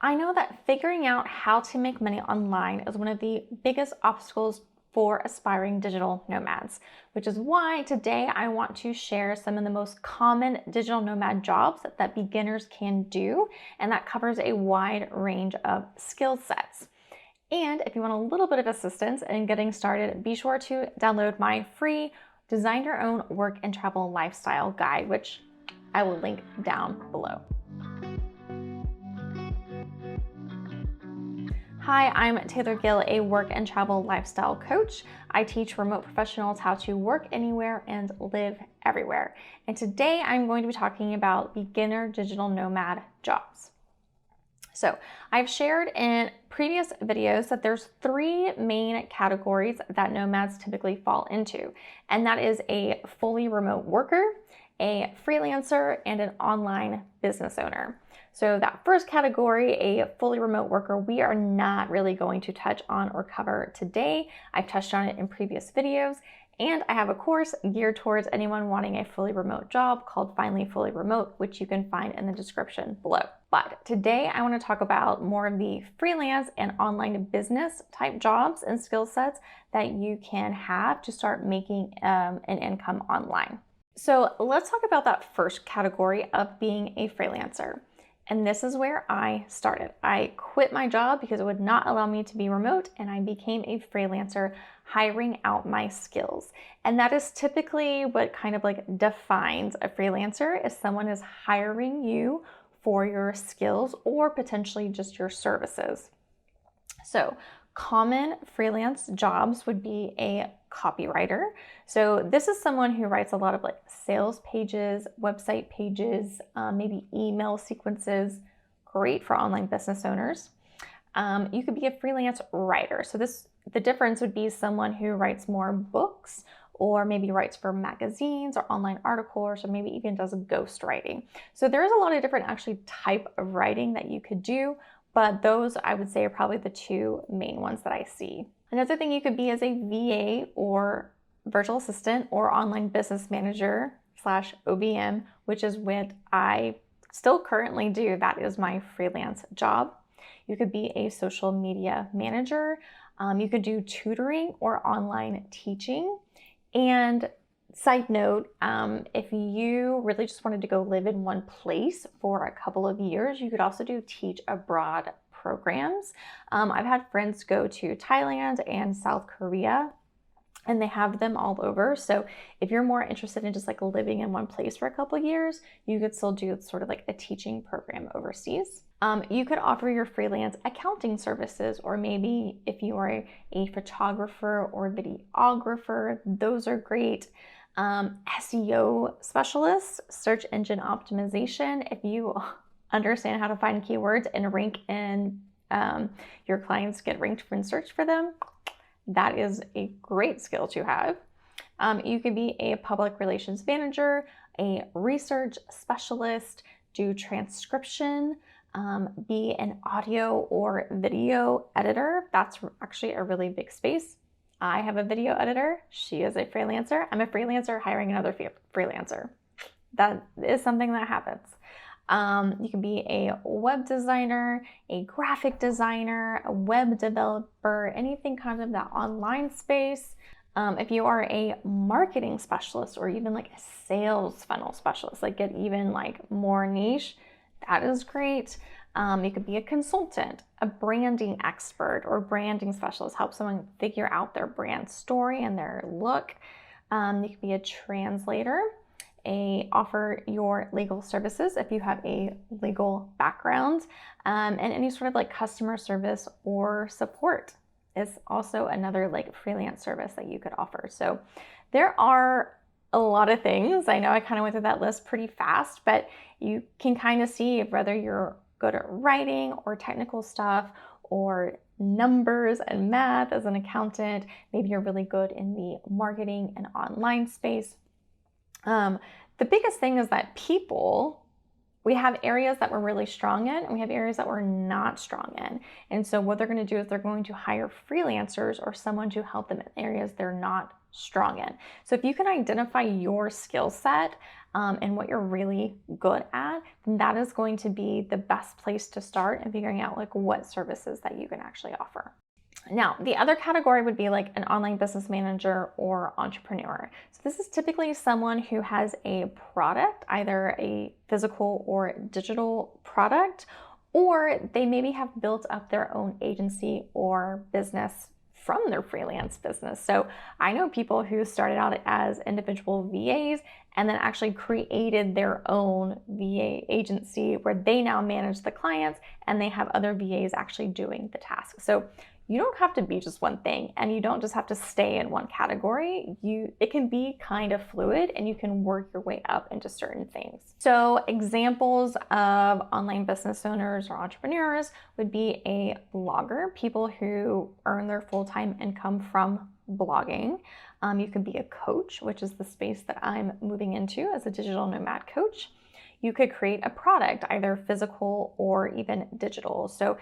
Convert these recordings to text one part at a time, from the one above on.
I know that figuring out how to make money online is one of the biggest obstacles for aspiring digital nomads, which is why today I want to share some of the most common digital nomad jobs that beginners can do, and that covers a wide range of skill sets. And if you want a little bit of assistance in getting started, be sure to download my free Design Your Own Work and Travel Lifestyle Guide, which I will link down below. Hi, I'm Taylor Gill, a work and travel lifestyle coach. I teach remote professionals how to work anywhere and live everywhere. And today I'm going to be talking about beginner digital nomad jobs. So I've shared in previous videos that there's three main categories that nomads typically fall into, and that is a fully remote worker, a freelancer, and an online business owner. So that first category, a fully remote worker, we are not really going to touch on or cover today. I've touched on it in previous videos, and I have a course geared towards anyone wanting a fully remote job called Finally Fully Remote, which you can find in the description below. But today I want to talk about more of the freelance and online business type jobs and skill sets that you can have to start making an income online. So let's talk about that first category of being a freelancer. And this is where I started. I quit my job because it would not allow me to be remote, and I became a freelancer hiring out my skills. And that is typically what kind of like defines a freelancer, is someone is hiring you for your skills or potentially just your services. So common freelance jobs would be a copywriter. So this is someone who writes a lot of like sales pages, website pages, maybe email sequences, great for online business owners. You could be a freelance writer. So the difference would be someone who writes more books, or maybe writes for magazines or online articles, or maybe even does ghost writing. So there's a lot of different actually type of writing that you could do, but those I would say are probably the two main ones that I see. Another thing you could be is a VA or virtual assistant or online business manager / OBM, which is what I still currently do. That is my freelance job. You could be a social media manager. You could do tutoring or online teaching. And side note, if you really just wanted to go live in one place for a couple of years, you could also do teach abroad programs. I've had friends go to Thailand and South Korea, and they have them all over. So if you're more interested in just like living in one place for a couple of years, you could still do sort of like a teaching program overseas. You could offer your freelance accounting services, or maybe if you are a photographer or videographer, those are great. SEO specialists, search engine optimization, if you understand how to find keywords and rank and your clients get ranked and searched for them, that is a great skill to have. You could be a public relations manager, a research specialist, do transcription, be an audio or video editor. That's actually a really big space. I have a video editor. She is a freelancer. I'm a freelancer hiring another freelancer. That is something that happens. You can be a web designer, a graphic designer, a web developer, anything kind of that online space. If you are a marketing specialist or even like a sales funnel specialist, like get even like more niche, that is great. You could be a consultant, a branding expert or branding specialist, help someone figure out their brand story and their look. You could be a translator, offer your legal services if you have a legal background, and any sort of like customer service or support is also another like freelance service that you could offer. So there are a lot of things. I know I kind of went through that list pretty fast, but you can kind of see whether you're good at writing or technical stuff or numbers and math as an accountant. Maybe you're really good in the marketing and online space. The biggest thing is that we have areas that we're really strong in, and we have areas that we're not strong in. And so what they're going to do is they're going to hire freelancers or someone to help them in areas they're not strong in. So if you can identify your skill set and what you're really good at, then that is going to be the best place to start in figuring out like what services that you can actually offer. Now, the other category would be like an online business manager or entrepreneur. So this is typically someone who has a product, either a physical or digital product, or they maybe have built up their own agency or business from their freelance business. So I know people who started out as individual VAs and then actually created their own VA agency where they now manage the clients and they have other VAs actually doing the task. So you don't have to be just one thing, and you don't just have to stay in one category. It can be kind of fluid, and you can work your way up into certain things. So examples of online business owners or entrepreneurs would be a blogger, people who earn their full-time income from blogging. You could be a coach, which is the space that I'm moving into as a digital nomad coach. You could create a product, either physical or even digital. So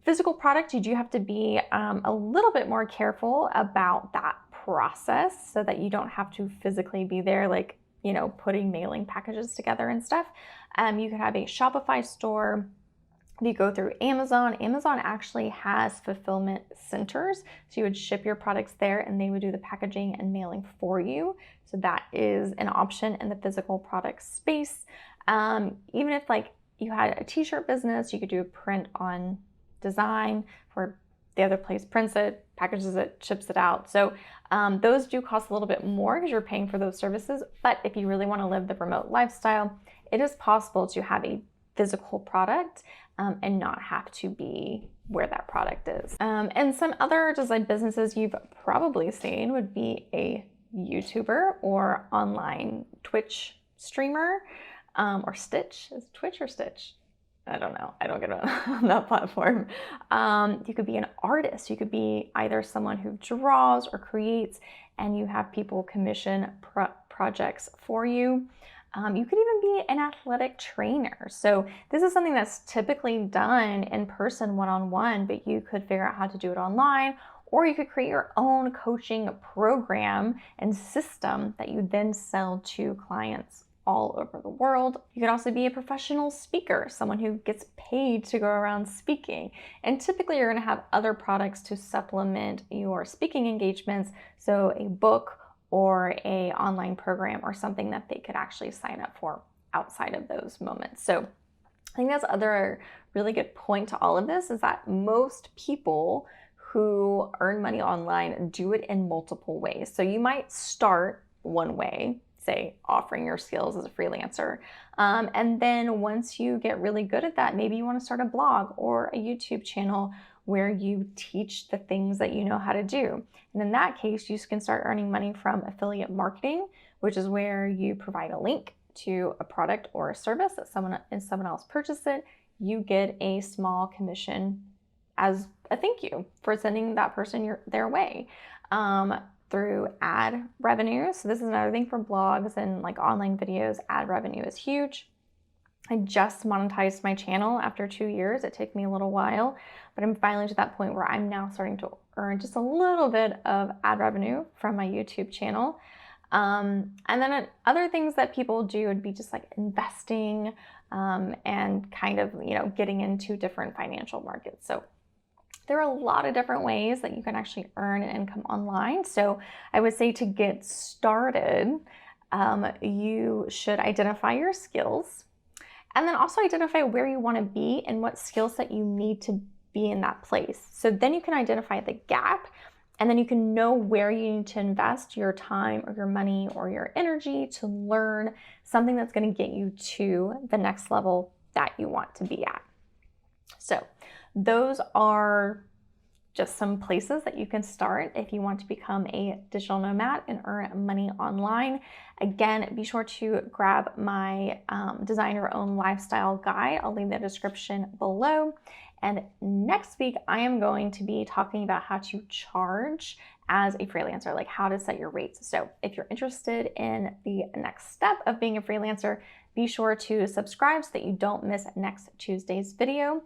physical product, you do have to be a little bit more careful about that process so that you don't have to physically be there, like, you know, putting mailing packages together and stuff. You could have a Shopify store. If you go through Amazon, Amazon actually has fulfillment centers. So you would ship your products there and they would do the packaging and mailing for you. So that is an option in the physical product space. Even if like you had a t-shirt business, you could do a print on design where the other place prints it, packages it, ships it out. So those do cost a little bit more because you're paying for those services. But if you really want to live the remote lifestyle, it is possible to have a physical product and not have to be where that product is. And some other design businesses you've probably seen would be a YouTuber or online Twitch streamer or Stitch. Is it Twitch or Stitch? I don't know. I don't get on that platform. You could be an artist. You could be either someone who draws or creates, and you have people commission projects for you. You could even be an athletic trainer. So this is something that's typically done in person one-on-one, but you could figure out how to do it online, or you could create your own coaching program and system that you then sell to clients all over the world. You could also be a professional speaker, someone who gets paid to go around speaking. And typically you're going to have other products to supplement your speaking engagements. So a book or a online program or something that they could actually sign up for outside of those moments. So I think that's other really good point to all of this is that most people who earn money online do it in multiple ways. So you might start one way, say offering your skills as a freelancer. And then once you get really good at that, maybe you want to start a blog or a YouTube channel where you teach the things that you know how to do. And in that case, you can start earning money from affiliate marketing, which is where you provide a link to a product or a service that someone else purchased it. You get a small commission as a thank you for sending that person their way. Through ad revenue. So this is another thing for blogs and like online videos. Ad revenue is huge. I just monetized my channel after 2 years. It took me a little while, but I'm finally to that point where I'm now starting to earn just a little bit of ad revenue from my YouTube channel. And then other things that people do would be just like investing and kind of, you know, getting into different financial markets. So there are a lot of different ways that you can actually earn an income online. So I would say to get started, you should identify your skills and then also identify where you want to be and what skill set you need to be in that place. So then you can identify the gap and then you can know where you need to invest your time or your money or your energy to learn something that's going to get you to the next level that you want to be at. So those are just some places that you can start if you want to become a digital nomad and earn money online. Again, be sure to grab my Design Your Own Lifestyle guide. I'll leave the description below. And next week, I am going to be talking about how to charge as a freelancer, like how to set your rates. So if you're interested in the next step of being a freelancer, be sure to subscribe so that you don't miss next Tuesday's video.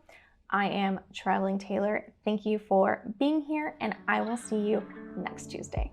I am Traveling Taylor. Thank you for being here, and I will see you next Tuesday.